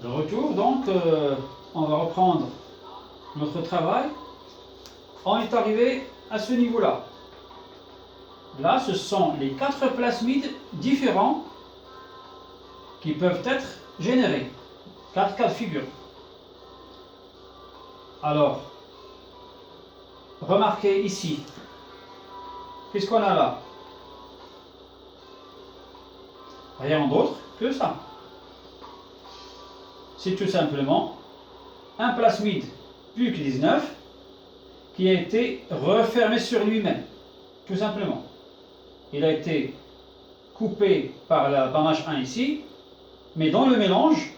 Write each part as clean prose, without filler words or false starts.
De retour, donc, on va reprendre notre travail. On est arrivé à ce niveau-là. Là, ce sont les 4 plasmides différents qui peuvent être générés. 4 cas de figure. Alors, remarquez ici, qu'est-ce qu'on a là? Rien d'autre que ça. C'est tout simplement un plasmide PUC 19 qui a été refermé sur lui-même. Tout simplement. Il a été coupé par la BAMH 1 ici, mais dans le mélange,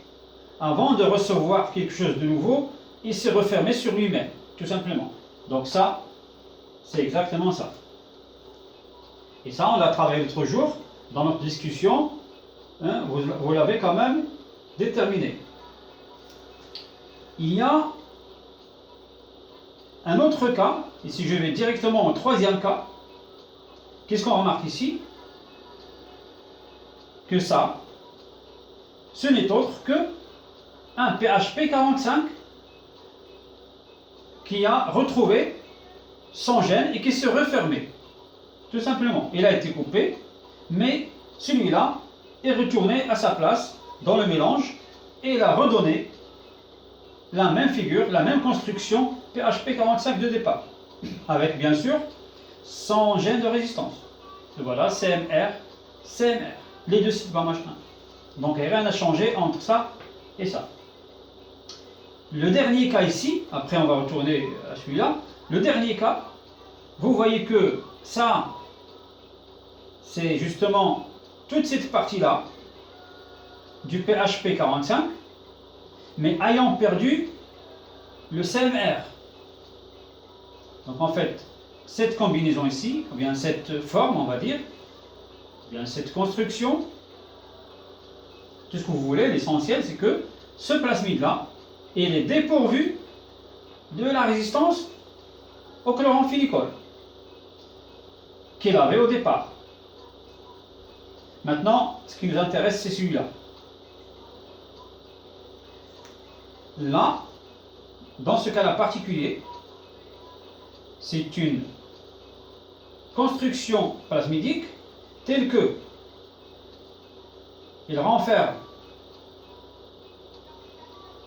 avant de recevoir quelque chose de nouveau, il s'est refermé sur lui-même. Tout simplement. Donc ça, c'est exactement ça. Et ça, on l'a travaillé l'autre jour dans notre discussion. Hein, vous l'avez quand même déterminé. Il y a un autre cas, ici je vais directement au 3e cas. Qu'est-ce qu'on remarque ici? Que ça, ce n'est autre que un PHP 45 qui a retrouvé son gène et qui s'est refermé. Tout simplement. Il a été coupé, mais celui-là est retourné à sa place dans le mélange et il a redonné la même figure, la même construction PHP 45 de départ, avec bien sûr son gène de résistance. Et voilà, CMR, CMR, les deux sites BAMH 1. Donc il n'y a rien à changer entre ça et ça. Le dernier cas ici, après on va retourner à celui-là, le dernier cas, vous voyez que ça, c'est justement toute cette partie-là du PHP 45, mais ayant perdu le CMR. Donc en fait, cette combinaison ici, ou bien cette forme, on va dire, ou bien cette construction, tout ce que vous voulez, l'essentiel c'est que ce plasmide-là, il est dépourvu de la résistance au chloramphénicol qu'il avait au départ. Maintenant, ce qui nous intéresse, c'est celui-là. Là, dans ce cas-là particulier, c'est une construction plasmidique telle que il renferme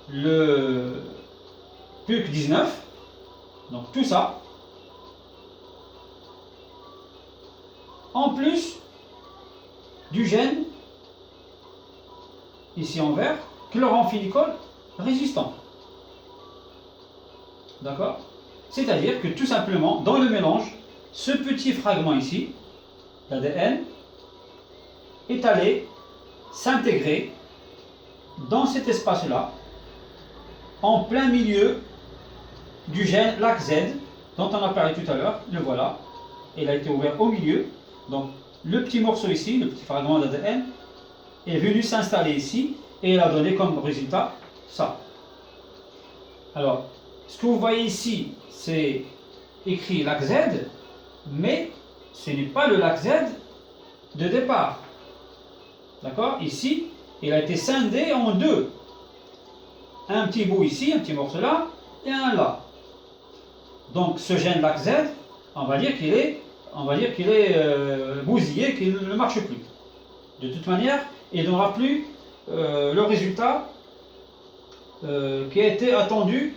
le PUC 19, donc tout ça, en plus du gène, ici en vert, chloramphénicol résistant. D'accord? C'est-à-dire que tout simplement, dans le mélange, ce petit fragment ici, d'ADN, est allé s'intégrer dans cet espace-là, en plein milieu du gène LAC-Z, dont on a parlé tout à l'heure. Le voilà. Il a été ouvert au milieu. Donc, le petit morceau ici, le petit fragment d'ADN, est venu s'installer ici et il a donné comme résultat ça. Alors, ce que vous voyez ici, c'est écrit LAC-Z, mais ce n'est pas le LAC-Z de départ. D'accord? Ici, il a été scindé en deux. Un petit bout ici, un petit morceau là, et un là. Donc, ce gène LAC-Z, on va dire qu'il est bousillé, qu'il ne marche plus. De toute manière, il n'aura plus le résultat qui a été attendu